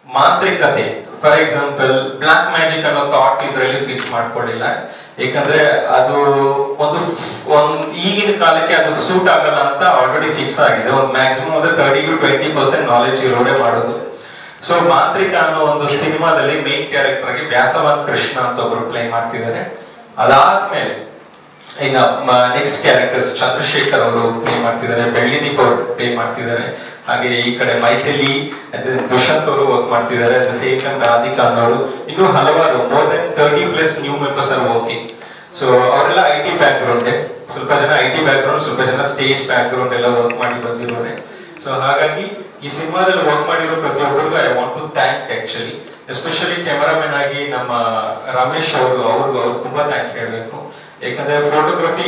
ಮಾಂತ್ರಿಕತೆ, for example black magic ಅನ್ನೋ thought ಇದರಲ್ಲಿ fix ಮಾಡ್ಕೊಳ್ಳಿಲ್ಲ. ಯಾಕಂದ್ರೆ ಅದು ಒಂದು ಈಗಿನ ಕಾಲಕ್ಕೆ ಅದು ಸೂಟ್ ಆಗಲ್ಲ ಅಂತ ಆಲ್ರೆಡಿ ಫಿಕ್ಸ್ ಆಗಿದೆ. ಒಂದು ಮ್ಯಾಕ್ಸಿಮಮ್ 30-20% ನಾಲೆಜ್ ಇರೋಡೆ ಮಾಡೋದು. ಸೊ ಮಾಂತ್ರಿಕ ಅನ್ನೋ ಒಂದು ಸಿನಿಮಾದಲ್ಲಿ ಮೇನ್ ಕ್ಯಾರೆಕ್ಟರ್ ಆಗಿ ವ್ಯಾಸವನ್ ಕೃಷ್ಣ ಅಂತ ಒಬ್ರು ಪ್ಲೇ ಮಾಡ್ತಿದ್ದಾರೆ. ಅದಾದ್ಮೇಲೆ ಇನ್ನ ನೆಕ್ಸ್ಟ್ ಕ್ಯಾರೆಕ್ಟರ್ಸ್ ಚಂದ್ರಶೇಖರ್ ಅವರು ಪ್ಲೇ ಮಾಡ್ತಿದ್ದಾರೆ, ಬೆಳ್ಳಿದೀಪ್ ಅವರು ಪ್ಲೇ ಮಾಡ್ತಿದ್ದಾರೆ, ಹಾಗೆ ಈ ಕಡೆ ಮೈಥಿಲಿ ದುಷ್ಯಂತ್ ಅವರು ವರ್ಕ್ ಮಾಡ್ತಿದ್ದಾರೆ, at the same time Radhika ಅವರು, ಇನ್ನು ಹಲವಾರು more than 30+ new members are working. So ಅವರೆಲ್ಲ IT ಬ್ಯಾಕ್ ಗ್ರೌಂಡ್, ಸ್ವಲ್ಪ ಜನ IT ಬ್ಯಾಕ್ ಗ್ರೌಂಡ್, ಸ್ವಲ್ಪ ಜನ ಸ್ಟೇಜ್ ಬ್ಯಾಕ್ ಗ್ರೌಂಡ್ ಎಲ್ಲ ವರ್ಕ್ ಮಾಡಿ ಬಂದಿರೋರೆ. ಸೊ ಹಾಗಾಗಿ ಈ ಸಿನಿಮಾದಲ್ಲಿ ವರ್ಕ್ ಮಾಡಿರೋ ಪ್ರತಿಯೊಬ್ಬರಿಗೂ I want to thank actually, especially cameraman ಆಗಿ ನಮ್ಮ ರಮೇಶ್ ಅವ್ರಿಗೂ ತುಂಬಾ ಥ್ಯಾಂಕ್ ಹೇಳ್ಬೇಕು. ಯಾಕಂದ್ರೆ ಫೋಟೋಗ್ರಫಿ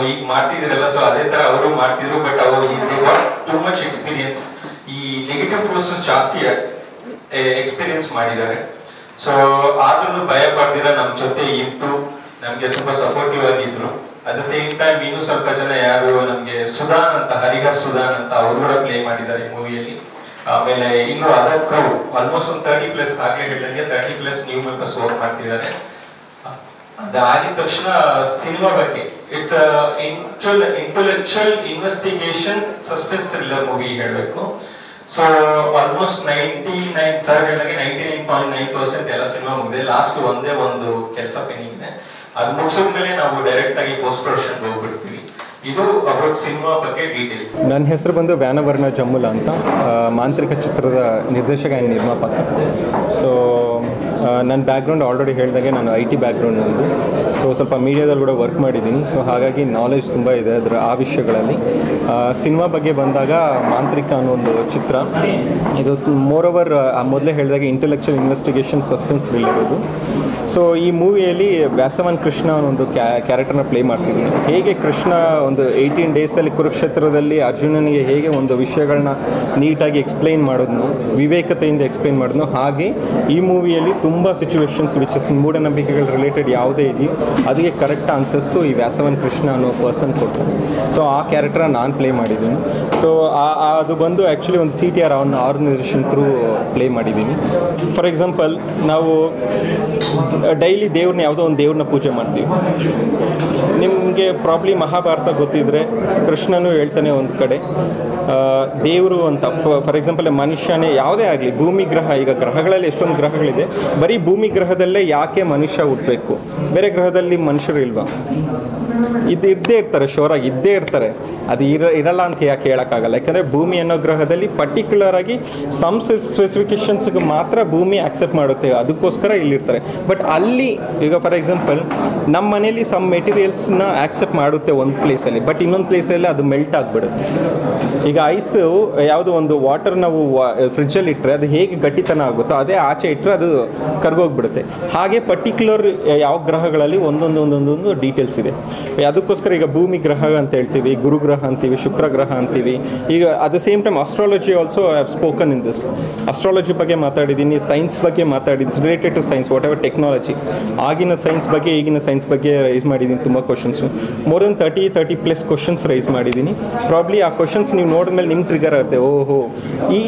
ಈಗ ಮಾಡ್ತಿದ್ರಲ್ಲ, ಸೊ ಅದೇ ತರ ಅವರು ಮಾಡ್ತಿದ್ರು. ಬಟ್ ಅವರು ಟೂ ಮಚ್ ಎಕ್ಸ್ಪೀರಿಯನ್ಸ್, ಈ ನೆಗೆಟಿವ್ ಫೋರ್ಸಸ್ ಜಾಸ್ತಿ ಎಕ್ಸ್ಪೀರಿಯನ್ಸ್ ಮಾಡಿದ್ದಾರೆ. ಸೊ ಆದ್ರೂ ಭಯ ಪಡ್ದಿರ ನಮ್ ಜೊತೆ ಇದ್ದು ನಮ್ಗೆ ತುಂಬಾ ಸಪೋರ್ಟಿವ್ ಆಗಿದ್ರು. ಅಟ್ ದ ಸೇಮ್ ಟೈಮ್ ಇನ್ನು ಸ್ವಲ್ಪ ಜನ ಯಾರು ನಮ್ಗೆ ಸುಧಾನ್ ಅಂತ, ಹರಿಹರ್ ಸುಧಾನ್ ಅಂತ ಅವರು ಕೂಡ ಪ್ಲೇ ಮಾಡಿದ್ದಾರೆ ಈ ಮೂವಿಯಲ್ಲಿ. ಆಮೇಲೆ ಇನ್ನು ಅದರ್ ಕ್ರೌ ಆಲ್ಮೋಸ್ಟ್ ಒಂದು 30+ ಆಗ್ಲೇ ಹೇಳಿದಂಗೆ 30+ ನ್ಯೂ ಮೆಂಬರ್ಸ್ ವರ್ಕ್ ಮಾಡ್ತಿದ್ದಾರೆ. ಅದಾಗಿದ ತಕ್ಷಣ ಸಿನಿಮಾ ಬಗ್ಗೆ it's intellectual investigation suspense thriller movie ಹೇಳ್ಬೇಕು. ಸೊ ಆಲ್ಮೋಸ್ಟ್ 99.9% ಎಲ್ಲ ಸಿನಿಮಾ ಮುಗಿದೆ. ಲಾಸ್ಟ್ ಒಂದೇ ಒಂದು ಕೆಲಸ ಪೆಂಡಿಂಗ್ ಇದೆ. ಅದು ಮುಗಿಸಿದ್ಮೇಲೆ ನಾವು ಡೈರೆಕ್ಟ್ ಆಗಿ ಪೋಸ್ಟ್ ಪ್ರೊಡಕ್ಷನ್ ಹೋಗ್ಬಿಡ್ತೀವಿ. ಇದು ಅಬೌಟ್ ಸಿನಿಮಾ ಬಗ್ಗೆ ಡೀಟೇಲ್ಸ್. ನನ್ನ ಹೆಸರು ಬಂದು ವ್ಯಾನವರ್ಣ ಜಮ್ಮುಲ ಅಂತ, ಮಾಂತ್ರಿಕ ಚಿತ್ರದ ನಿರ್ದೇಶಕ ಆ್ಯಂಡ್ ನಿರ್ಮಾಪಕ. ಸೊ ನನ್ನ ಬ್ಯಾಕ್ಗ್ರೌಂಡ್ ಆಲ್ರೆಡಿ ಹೇಳಿದಾಗೆ ನಾನು IT ಬ್ಯಾಕ್ಗ್ರೌಂಡ್ ನಂದು. ಸೊ ಸ್ವಲ್ಪ ಮೀಡಿಯಾದಲ್ಲಿ ಕೂಡ ವರ್ಕ್ ಮಾಡಿದ್ದೀನಿ. ಸೊ ಹಾಗಾಗಿ ನಾಲೆಜ್ ತುಂಬ ಇದೆ ಅದರ ಆ ವಿಷಯಗಳಲ್ಲಿ. ಸಿನಿಮಾ ಬಗ್ಗೆ ಬಂದಾಗ ಮಾಂತ್ರಿಕ ಅನ್ನೋ ಒಂದು ಚಿತ್ರ, ಇದು ಮೋರೋವರ್ ಮೊದಲೇ ಹೇಳಿದಾಗೆ ಇಂಟೆಲೆಕ್ಚುಯಲ್ ಇನ್ವೆಸ್ಟಿಗೇಷನ್ ಸಸ್ಪೆನ್ಸ್ ಥ್ರಿಲ್ಲರ್ ಇದು. ಸೊ ಈ ಮೂವಿಯಲ್ಲಿ ವ್ಯಾಸವನ್ ಕೃಷ್ಣ ಅನ್ನೋ ಕ್ಯಾರೆಕ್ಟರ್ನ ಪ್ಲೇ ಮಾಡ್ತಿದ್ದೀನಿ. ಹೇಗೆ ಕೃಷ್ಣ ಒಂದು 18 ಡೇಸಲ್ಲಿ ಕುರುಕ್ಷೇತ್ರದಲ್ಲಿ ಅರ್ಜುನನಿಗೆ ಹೇಗೆ ಒಂದು ವಿಷಯಗಳನ್ನ ನೀಟಾಗಿ ಎಕ್ಸ್ಪ್ಲೈನ್ ಮಾಡೋದನ್ನು, ವಿವೇಕತೆಯಿಂದ ಎಕ್ಸ್ಪ್ಲೈನ್ ಮಾಡೋದನ್ನು, ಹಾಗೆ ಈ ಮೂವಿಯಲ್ಲಿ ತುಂಬ ಸಿಚುವೇಶನ್ಸ್ ವಿಚ್ ಇಸ್ ಮೂಢನಂಬಿಕೆಗಳ ರಿಲೇಟೆಡ್ ಯಾವುದೇ ಇದೆಯೋ ಅದಕ್ಕೆ ಕರೆಕ್ಟ್ ಆನ್ಸರ್ಸು ಈ ವ್ಯಾಸವನ್ ಕೃಷ್ಣ ಅನ್ನೋ ಪರ್ಸನ್ ಕೊಡ್ತಾರೆ. ಸೊ ಆ ಕ್ಯಾರೆಕ್ಟರ್ನ ನಾನು ಪ್ಲೇ ಮಾಡಿದ್ದೀನಿ. ಸೊ ಅದು ಬಂದು ಆ್ಯಕ್ಚುಲಿ ಒಂದು CTR ಆರ್ಗನೈಸೇಷನ್ ಥ್ರೂ ಪ್ಲೇ ಮಾಡಿದ್ದೀನಿ. ಫಾರ್ ಎಕ್ಸಾಂಪಲ್, ನಾವು ಡೈಲಿ ದೇವ್ರನ್ನ ಯಾವುದೋ ಒಂದು ದೇವ್ರನ್ನ ಪೂಜೆ ಮಾಡ್ತೀವಿ. ನಿಮಗೆ ಪ್ರಾಬ್ಲಿ ಮಹಾಭಾರತ ಗೊತ್ತಿದ್ರೆ ಕೃಷ್ಣನೂ ಹೇಳ್ತಾನೆ ಒಂದು ಕಡೆ ದೇವರು ಅಂತ. ಫಾರ್ ಎಕ್ಸಾಂಪಲ್ ಮನುಷ್ಯನೇ ಯಾವುದೇ ಆಗಲಿ, ಭೂಮಿ ಗ್ರಹ, ಈಗ ಗ್ರಹಗಳಲ್ಲಿ ಎಷ್ಟೊಂದು ಗ್ರಹಗಳಿದೆ, ಬರೀ ಭೂಮಿ ಗ್ರಹದಲ್ಲೇ ಯಾಕೆ ಮನುಷ್ಯ ಹುಟ್ಟಬೇಕು, ಬೇರೆ ಗ್ರಹದಲ್ಲಿ ಮನುಷ್ಯರು ಇಲ್ವಾ? ಇದ್ದೇ ಇರ್ತಾರೆ, ಶೋರಾಗಿ ಇದ್ದೇ ಇರ್ತಾರೆ. ಅದು ಇರಲ್ಲ ಅಂತ ಯಾಕೆ ಹೇಳೋಕ್ಕಾಗಲ್ಲ. ಯಾಕಂದರೆ ಭೂಮಿ ಅನ್ನೋ ಗ್ರಹದಲ್ಲಿ ಪರ್ಟಿಕ್ಯುಲರ್ ಆಗಿ ಸಮ್ ಸ್ಪೆಸಿಫಿಕೇಷನ್ಸ್ಗೆ ಮಾತ್ರ ಭೂಮಿ ಆಕ್ಸೆಪ್ಟ್ ಮಾಡುತ್ತೆ, ಅದಕ್ಕೋಸ್ಕರ ಇಲ್ಲಿರ್ತಾರೆ. ಬಟ್ ಅಲ್ಲಿ ಈಗ ಫಾರ್ ಎಕ್ಸಾಂಪಲ್ ನಮ್ಮ ಮನೇಲಿ ಸಮ್ ಮೆಟೀರಿಯಲ್ಸ್ನ ಆಕ್ಸೆಪ್ಟ್ ಮಾಡುತ್ತೆ ಒಂದು ಪ್ಲೇಸಲ್ಲಿ, ಬಟ್ ಇನ್ನೊಂದು ಪ್ಲೇಸಲ್ಲಿ ಅದು ಮೆಲ್ಟ್ ಆಗಿಬಿಡುತ್ತೆ. ಈಗ ಐಸು ಯಾವುದೋ ಒಂದು ವಾಟರ್ ನಾವು ಫ್ರಿಜ್ಜಲ್ಲಿ ಇಟ್ಟರೆ ಅದು ಹೇಗೆ ಗಟ್ಟಿತನ ಆಗುತ್ತೋ ಅದೇ ಆಚೆ ಇಟ್ಟರೆ ಅದು ಕರ್ಗೋಗ್ಬಿಡುತ್ತೆ. ಹಾಗೆ ಪರ್ಟಿಕ್ಯುಲರ್ ಯಾವ ಗ್ರಹಗಳಲ್ಲಿ ಒಂದೊಂದು ಡೀಟೇಲ್ಸ್ ಇದೆ. ಅದಕ್ಕೋಸ್ಕರ ಈಗ ಭೂಮಿ ಗ್ರಹ ಅಂತ ಹೇಳ್ತೀವಿ, ಗುರುಗ್ರಹ ಅಂತೀವಿ, ಶುಕ್ರ ಗ್ರಹ ಅಂತೀವಿ. ಈಗ at the same time astrology also I have spoken in this. Astrology ಬಗ್ಗೆ ಮಾತಾಡಿದ್ದೀನಿ, ಸೈನ್ಸ್ ಬಗ್ಗೆ ಮಾತಾಡಿದ್ದೀನಿ, related to science, whatever technology. ಆಗಿನ ಸೈನ್ಸ್ ಬಗ್ಗೆ ಈಗಿನ ಸೈನ್ಸ್ ಬಗ್ಗೆ ರೈಸ್ ಮಾಡಿದ್ದೀನಿ ತುಂಬ questions. More than 30+ questions raise ಮಾಡಿದ್ದೀನಿ. ಪ್ರಾಬ್ಲಿ ಆ ಕ್ವಶನ್ಸ್ ನೀವು ನೋಡಿದ್ಮೇಲೆ ನಿಮ್ಗೆ ಟ್ರಿಗರ್ ಆಗುತ್ತೆ, ಓಹೋ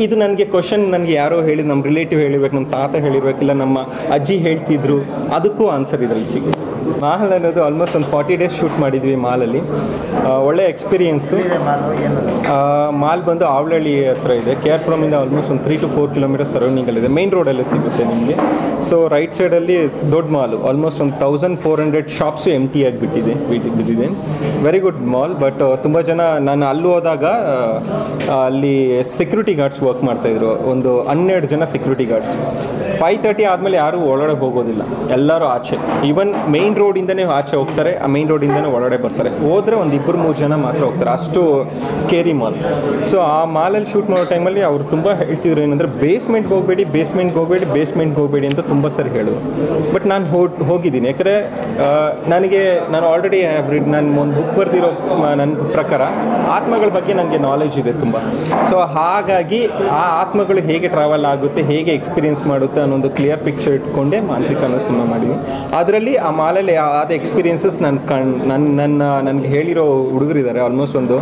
ಇದು ನನಗೆ ಕ್ವಶನ್ ನನಗೆ ಯಾರೋ ಹೇಳಿ, ನಮ್ಮ ರಿಲೇಟಿವ್ ಹೇಳಿರ್ಬೇಕು, ನಮ್ಮ ತಾತ ಹೇಳಿರ್ಬೇಕಿಲ್ಲ, ನಮ್ಮ ಅಜ್ಜಿ ಹೇಳ್ತಿದ್ರು, ಅದಕ್ಕೂ ಆನ್ಸರ್ ಇದರಲ್ಲಿ ಸಿಗುತ್ತೆ. ಮಾಲ್ ಅನ್ನೋದು ಆಲ್ಮೋಸ್ಟ್ ಒಂದು 40 ಡೇಸ್ ಶೂಟ್ ಮಾಡಿದ್ವಿ ಮಾಲಲ್ಲಿ. ಒಳ್ಳೆ ಎಕ್ಸ್ಪೀರಿಯೆನ್ಸು. ಮಾಲ್ ಬಂದು ಆವಳಹಳ್ಳಿ ಹತ್ರ ಇದೆ, KR ಪುರಮಿಂದ ಆಲ್ಮೋಸ್ಟ್ ಒಂದು 3 to 4 ಕಿಲೋಮೀಟರ್ ಸರೌಂಡಿಂಗಲ್ಲಿದೆ, ಮೇನ್ ರೋಡಲ್ಲೇ ಸಿಗುತ್ತೆ ನಿಮಗೆ. ಸೊ ರೈಟ್ ಸೈಡಲ್ಲಿ ದೊಡ್ಡ ಮಾಲು, ಆಲ್ಮೋಸ್ಟ್ ಒಂದು 1400 ಶಾಪ್ಸು ಎಂಟಿ ಆಗಿ ಬಿದ್ದಿದೆ. Very good mall. ಬಟ್ ತುಂಬ ಜನ, ನಾನು ಅಲ್ಲಿ ಹೋದಾಗ ಅಲ್ಲಿ ಸೆಕ್ಯೂರಿಟಿ ಗಾರ್ಡ್ಸ್ ವರ್ಕ್ ಮಾಡ್ತಾಯಿದ್ರು, ಒಂದು 12 ಜನ ಸೆಕ್ಯೂರಿಟಿ ಗಾರ್ಡ್ಸ್. 5:30 ಆದಮೇಲೆ ಯಾರೂ ಒಳಗಡೆ ಹೋಗೋದಿಲ್ಲ, ಎಲ್ಲರೂ ಆಚೆ. ಈವನ್ ಮೇನ್ ರೋಡಿಂದನೇ ಆಚೆ ಹೋಗ್ತಾರೆ, ಆ ಮೇನ್ ರೋಡಿಂದನೇ ಒಳಗಡೆ ಬರ್ತಾರೆ. ಹೋದರೆ ಒಂದು 2-3 ಜನ ಮಾತ್ರ ಹೋಗ್ತಾರೆ, ಅಷ್ಟು ಸ್ಕೇರಿ ಮಾಲ್. ಸೊ ಆ ಮಾಲಲ್ಲಿ ಶೂಟ್ ಮಾಡೋ ಟೈಮಲ್ಲಿ ಅವರು ತುಂಬ ಹೇಳ್ತಿದ್ರು ಏನಂದರೆ ಬೇಸ್ಮೆಂಟ್ಗೆ ಹೋಗಬೇಡಿ ಅಂತ ತುಂಬ ಸರಿ ಹೇಳಿದ್ರು. ಬಟ್ ನಾನು ಹೋಗಿದ್ದೀನಿ, ಯಾಕಂದರೆ ನಾನು ಆಲ್ರೆಡಿ ನಾನು ಒಂದು ಬುಕ್ ಬರೆದಿರೋ ನನ್ನ ಪ್ರಕಾರ ಆತ್ಮಗಳ ಬಗ್ಗೆ ನನಗೆ ನಾಲೆಜ್ ಇದೆ ತುಂಬ. ಸೊ ಹಾಗಾಗಿ ಆ ಆತ್ಮಗಳು ಹೇಗೆ ಟ್ರಾವೆಲ್ ಆಗುತ್ತೆ, ಹೇಗೆ ಎಕ್ಸ್ಪೀರಿಯೆನ್ಸ್ ಮಾಡುತ್ತೆ ಅನ್ನೊಂದು ಕ್ಲಿಯರ್ ಪಿಕ್ಚರ್ ಇಟ್ಕೊಂಡೆ ಮಾಂತ್ರಿಕ ಅನ್ನೋ ಸಿನಿಮಾ ಮಾಡಿದ್ದೀನಿ. ಅದರಲ್ಲಿ ಆ ಮಾಲಲ್ಲಿ ಆದ ಎಕ್ಸ್ಪೀರಿಯೆನ್ಸಸ್ ನನಗೆ ಹೇಳಿರೋ ಹುಡುಗರಿದ್ದಾರೆ. ಆಲ್ಮೋಸ್ಟ್ ಒಂದು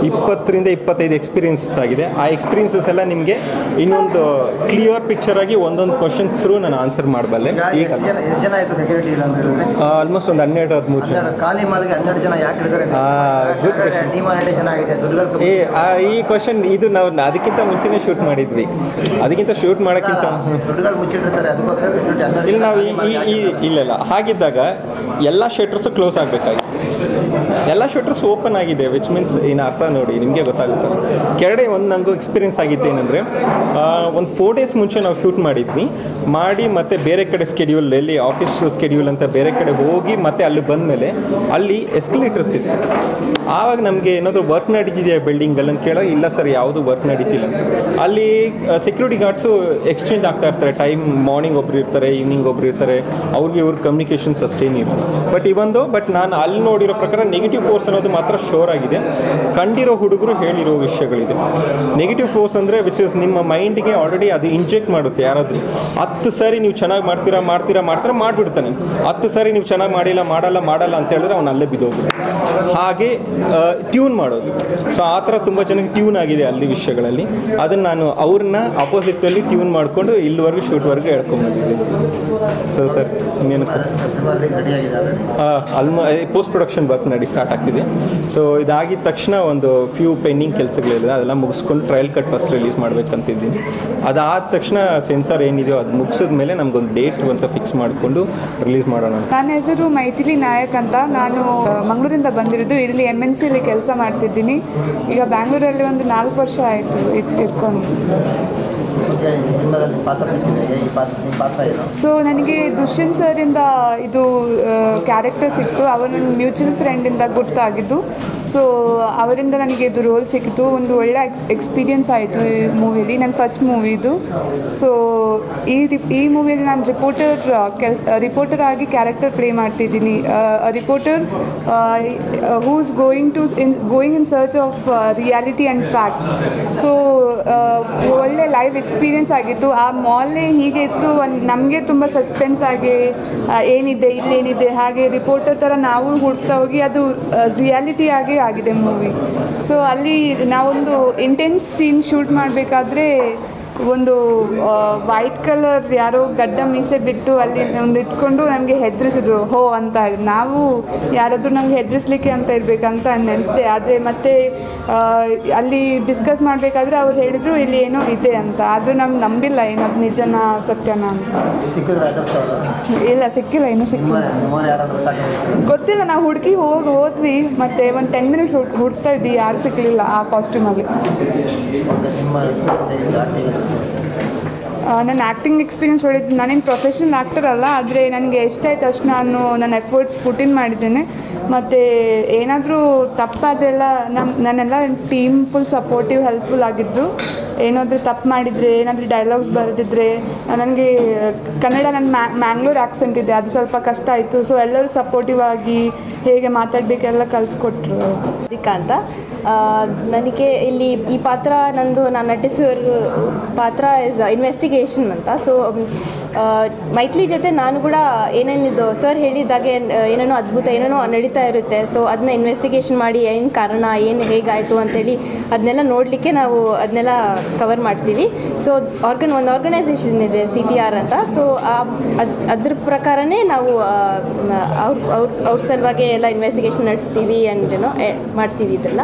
20ರಿಂದ 25 ಎಕ್ಸ್ಪೀರಿಯನ್ಸಸ್ ಆಗಿದೆ. ಆ ಎಕ್ಸ್ಪೀರಿಯನ್ಸಸ್ ಎಲ್ಲ ನಿಮಗೆ ಇನ್ನೊಂದು ಕ್ಲಿಯರ್ ಪಿಕ್ಚರ್ ಆಗಿ ಒಂದೊಂದು ಕ್ವಶನ್ಸ್ ಥ್ರೂ ನಾನು ಆನ್ಸರ್ ಮಾಡಬಲ್ಲೆ. ಈಗ ಆಲ್ಮೋಸ್ಟ್ ಒಂದು 12-13 ಜನ. Good question. ಈ ಕ್ವಶನ್ ಇದು ನಾವು ಅದಕ್ಕಿಂತ ಮುಂಚೆನೇ ಶೂಟ್ ಮಾಡಿದ್ವಿ. ಅದಕ್ಕಿಂತ ಶೂಟ್ ಮಾಡೋಕ್ಕಿಂತ ಇಲ್ಲಿ ನಾವು ಇಲ್ಲ ಹಾಗಿದ್ದಾಗ ಎಲ್ಲ ಶಟರ್ಸು ಕ್ಲೋಸ್ ಆಗಬೇಕಾಗಿತ್ತು. ಎಲ್ಲ ಶಟರ್ಸ್ ಓಪನ್ ಆಗಿದೆ, ವಿಚ್ ಮೀನ್ಸ್ ಏನು ಅರ್ಥ ನೋಡಿ ನಿಮಗೆ ಗೊತ್ತಾಗುತ್ತಲ್ಲ. ಕೆಳಗಡೆ ಒಂದು ನನಗೂ ಎಕ್ಸ್ಪೀರಿಯನ್ಸ್ ಆಗಿತ್ತು ಏನಂದರೆ, ಒಂದು 4 ಡೇಸ್ ಮುಂಚೆ ನಾವು ಶೂಟ್ ಮಾಡಿದ್ವಿ. ಮಾಡಿ ಮತ್ತು ಬೇರೆ ಕಡೆ ಸ್ಕೆಡ್ಯೂಲ್, ಎಲ್ಲಿ ಆಫೀಸ್ ಸ್ಕೆಡ್ಯೂಲ್ ಅಂತ ಬೇರೆ ಕಡೆ ಹೋಗಿ ಮತ್ತೆ ಅಲ್ಲಿ ಬಂದಮೇಲೆ ಅಲ್ಲಿ ಎಸ್ಕಲೇಟರ್ಸ್ ಇತ್ತು. ಆವಾಗ ನಮಗೆ ಏನಾದರೂ ವರ್ಕ್ ನಡೀತಿದೆಯಾ ಬಿಲ್ಡಿಂಗಲ್ಲಿ ಅಂತ ಕೇಳೋ, ಇಲ್ಲ ಸರ್ ಯಾವುದು ವರ್ಕ್ ನಡೀತಿಲ್ಲ ಅಂತ. ಅಲ್ಲಿ ಸೆಕ್ಯೂರಿಟಿ ಗಾರ್ಡ್ಸು ಎಕ್ಸ್ಚೇಂಜ್ ಆಗ್ತಾ ಇರ್ತಾರೆ. ಟೈಮ್ ಮಾರ್ನಿಂಗ್ ಒಬ್ರು ಇರ್ತಾರೆ, ಈವ್ನಿಂಗ್ ಒಬ್ರು ಇರ್ತಾರೆ. ಅವ್ರಿಗೆ ಕಮ್ಯುನಿಕೇಷನ್ಸ್ ಅಷ್ಟೇನಿಲ್ಲ. ಬಟ್ ನಾನು ಅಲ್ಲಿ ನೋಡಿರೋ ಪ್ರಕಾರ ನೆಗೆಟಿವ್ ಫೋರ್ಸ್ ಅನ್ನೋದು ಮಾತ್ರ ಶೋರ್ ಆಗಿದೆ. ಕಂಡಿರೋ ಹುಡುಗರು ಹೇಳಿರೋ ವಿಷಯಗಳಿದೆ. ನೆಗೆಟಿವ್ ಫೋರ್ಸ್ ಅಂದರೆ ವಿಚ್ ಇಸ್ ನಿಮ್ಮ ಮೈಂಡ್ಗೆ ಆಲ್ರೆಡಿ ಅದು ಇಂಜೆಕ್ಟ್ ಮಾಡುತ್ತೆ. ಯಾರಾದರೂ 10 ಸಾರಿ ನೀವು ಚೆನ್ನಾಗಿ ಮಾಡ್ತೀರಾ ಮಾಡಿಬಿಡ್ತಾನೆ. 10 ಸಾರಿ ನೀವು ಚೆನ್ನಾಗಿ ಮಾಡಲ್ಲ ಅಂತ ಹೇಳಿದ್ರೆ ಅವ್ನು ಅಲ್ಲೇ ಬಿದ್ದೋಗ್ಬಿಟ್ಟು. ಹಾಗೆ ಟ್ಯೂನ್ ಮಾಡೋದು. ಸೊ ಆ ಥರ ತುಂಬ ಜನಕ್ಕೆ ಟ್ಯೂನ್ ಆಗಿದೆ ಅಲ್ಲಿ ವಿಷಯಗಳಲ್ಲಿ. ಅದನ್ನು ನಾನು ಅವ್ರನ್ನ ಅಪೋಸಿಟಲ್ಲಿ ಟ್ಯೂನ್ ಮಾಡಿಕೊಂಡು ಇಲ್ಲಿವರೆಗೂ ಶೂಟ್ವರೆಗೂ ಹೇಳ್ಕೊಂಡ್ಬಂದಿದ್ದೀನಿ. ಸೊ ಸರ್ ಇನ್ನೇನು ಪೋಸ್ಟ್ ಪ್ರೊಡಕ್ಷನ್ ವರ್ಕ್ ಸ್ಟಾರ್ಟ್ ಆಗ್ತಿದೆ. ಸೊ ಇದಾಗಿದ ತಕ್ಷಣ ಒಂದು ಫ್ಯೂ ಪೆಂಡಿಂಗ್ ಕೆಲಸಗಳಿದೆ, ಅದೆಲ್ಲ ಮುಗಿಸ್ಕೊಂಡು ಟ್ರಯಲ್ ಕಟ್ ಫಸ್ಟ್ ರಿಲೀಸ್ ಮಾಡಬೇಕಂತಿದ್ದೀನಿ. ಅದಾದ ತಕ್ಷಣ ಸೆನ್ಸಾರ್ ಏನಿದೆಯೋ ಅದು ಮುಗಿಸಿದ ಮೇಲೆ ನಮಗೊಂದು ಡೇಟ್ ಅಂತ ಫಿಕ್ಸ್ ಮಾಡಿಕೊಂಡು ರಿಲೀಸ್ ಮಾಡೋಣ. ನನ್ನ ಹೆಸರು ಮೈಥಿಲಿ ನಾಯಕ್ ಅಂತ. ನಾನು ಮಂಗಳೂರಿಂದ ಬಂದಿರೋದು. ಇಲ್ಲಿ MNCಲಿ ಕೆಲಸ ಮಾಡ್ತಿದ್ದೀನಿ. ಈಗ ಬ್ಯಾಂಗ್ಳೂರಲ್ಲಿ ಒಂದು 4 ವರ್ಷ ಆಯಿತು ಇಟ್ಕೊಂಡು. ಸೊ ನನಗೆ ದುಷ್ಯಂತ್ ಸರಿಂದ ಇದು ಕ್ಯಾರೆಕ್ಟರ್ ಸಿಕ್ತು. ಅವರು ನನ್ನ ಮ್ಯೂಚುವಲ್ ಫ್ರೆಂಡಿಂದ ಗುರ್ತಾಗಿದ್ದು. ಸೊ ಅವರಿಂದ ನನಗೆ ಇದು ರೋಲ್ ಸಿಕ್ಕಿತು. ಒಂದು ಒಳ್ಳೆ ಎಕ್ಸ್ಪೀರಿಯನ್ಸ್ ಆಯಿತು ಈ ಮೂವಿಲಿ. ನನ್ನ ಫಸ್ಟ್ ಮೂವಿ ಇದು. ಸೊ ಈ ಮೂವಿಯಲ್ಲಿ ನಾನು ರಿಪೋರ್ಟರ್ ಆಗಿ ಕ್ಯಾರೆಕ್ಟರ್ ಪ್ಲೇ ಮಾಡ್ತಿದ್ದೀನಿ. Reporter who's going in search of reality and facts. So ಒಳ್ಳೆ ಲೈವ್ ಎಕ್ಸ್ಪೀರಿಯನ್ಸ್ ಆಗಿತ್ತು. ಆ ಮಾಲೇ ಹೀಗೆ ಇತ್ತು, ನಮಗೆ ತುಂಬ ಸಸ್ಪೆನ್ಸ್ ಆಗಿ ಏನಿದೆ ಇಲ್ಲೇನಿದೆ ಹಾಗೆ ರಿಪೋರ್ಟರ್ ಥರ ನಾವು ಹುಡ್ತಾ ಹೋಗಿ ಅದು ರಿಯಾಲಿಟಿ ಆಗಿ ಆಗಿದೆ ಮೂವಿ. ಸೊ ಅಲ್ಲಿ ನಾವೊಂದು ಇಂಟೆನ್ಸ್ ಸೀನ್ ಶೂಟ್ ಮಾಡಬೇಕಾದ್ರೆ ಒಂದು ವೈಟ್ ಕಲರ್ ಯಾರೋ ಗಡ್ಡ ಮೀಸೆ ಬಿಟ್ಟು ಅಲ್ಲಿ ಒಂದು ಇಟ್ಕೊಂಡು ನಮಗೆ ಹೆದರಿಸಿದ್ರು ಹೋ ಅಂತ. ನಾವು ಯಾರಾದರೂ ನಮ್ಗೆ ಹೆದರಿಸ್ಲಿಕ್ಕೆ ಅಂತ ಇರಬೇಕಂತ ನೆನೆಸಿದೆ. ಆದರೆ ಮತ್ತೆ ಅಲ್ಲಿ ಡಿಸ್ಕಸ್ ಮಾಡಬೇಕಾದ್ರೆ ಅವ್ರು ಹೇಳಿದರು ಇಲ್ಲಿ ಏನೋ ಇದೆ ಅಂತ. ಆದರೂ ನಮ್ಗೆ ನಂಬಿಲ್ಲ ಏನದು ನಿಜನಾ ಸತ್ಯನಾ ಅಂತ. ಇಲ್ಲ ಸಿಕ್ಕಿಲ್ಲ, ಇನ್ನೂ ಸಿಕ್ಕಿಲ್ಲ, ಗೊತ್ತಿಲ್ಲ. ನಾವು ಹುಡುಕಿ ಹೋದ್ವಿ ಮತ್ತು ಒಂದು 10 ಮಿನಿಟ್ಸ್ ಹುಡ್ತಾ ಇದ್ವಿ, ಯಾರು ಸಿಕ್ಕಲಿಲ್ಲ ಆ ಕಾಸ್ಟ್ಯೂಮಲ್ಲಿ. ನನ್ನ ಆ್ಯಕ್ಟಿಂಗ್ ಎಕ್ಸ್ಪೀರಿಯನ್ಸ್ ಒಳ್ಳೆಯದು. ನಾನೇನು ಪ್ರೊಫೆಷ್ನಲ್ ಆ್ಯಕ್ಟರ್ ಅಲ್ಲ, ಆದರೆ ನನಗೆ ಎಷ್ಟಾಯ್ತು ಅಷ್ಟು ನಾನು ನನ್ನ ಎಫರ್ಟ್ಸ್ ಪುಟ್ಟಿನ್ ಮಾಡಿದ್ದೇನೆ. ಮತ್ತು ಏನಾದರೂ ತಪ್ಪಾದ್ರೆಲ್ಲ ನನ್ನೆಲ್ಲ ಟೀಮ್ ಫುಲ್ ಸಪೋರ್ಟಿವ್ ಹೆಲ್ಪ್ಫುಲ್ ಆಗಿದ್ದರು. ಏನಾದರೂ ತಪ್ಪು ಮಾಡಿದರೆ, ಏನಾದರೂ ಡೈಲಾಗ್ಸ್ ಬರೆದಿದ್ರೆ, ನನಗೆ ಕನ್ನಡ ನನ್ನ ಮ್ಯಾಂಗ್ಳೂರ್ ಆ್ಯಕ್ಸೆಂಟ್ ಇದೆ, ಅದು ಸ್ವಲ್ಪ ಕಷ್ಟ ಆಯಿತು. ಸೊ ಎಲ್ಲರೂ ಸಪೋರ್ಟಿವ್ ಆಗಿ ಹೇಗೆ ಮಾತಾಡಬೇಕೆಲ್ಲ ಕಲಿಸ್ಕೊಟ್ರು. ದಿಕ್ಕಾ ಅಂತ ನನಗೆ ಇಲ್ಲಿ ಈ ಪಾತ್ರ ನಾನು ನಟಿಸಿರೋ ಪಾತ್ರ ಇಸ್ ಇನ್ವೆಸ್ಟಿಗೇಷನ್ ಅಂತ. ಸೊ ಮೈಥಿಲಿ ಜೊತೆ ನಾನು ಕೂಡ ಏನೇನಿದು ಸರ್ ಹೇಳಿದಾಗೆ ಏನೇನೋ ಅದ್ಭುತ ಏನೇನೋ ನಡೀತಾ ಇರುತ್ತೆ. ಸೊ ಅದನ್ನ ಇನ್ವೆಸ್ಟಿಗೇಷನ್ ಮಾಡಿ ಏನು ಕಾರಣ, ಏನು ಹೇಗಾಯಿತು ಅಂತೇಳಿ ಅದನ್ನೆಲ್ಲ ನೋಡಲಿಕ್ಕೆ ನಾವು ಅದನ್ನೆಲ್ಲ ಕವರ್ ಮಾಡ್ತೀವಿ. ಸೊ ಒಂದು ಆರ್ಗನೈಸೇಷನ್ ಇದೆ CTR ಅಂತ. ಸೊ ಅದ್ರ ಪ್ರಕಾರನೇ ನಾವು ಅವ್ರ ಸಲುವಾಗಿ ಎಲ್ಲ ಇನ್ವೆಸ್ಟಿಗೇಷನ್ ನಡೆಸ್ತೀವಿ ಆ್ಯಂಡ್ ಮಾಡ್ತೀವಿ ಇದೆಲ್ಲ.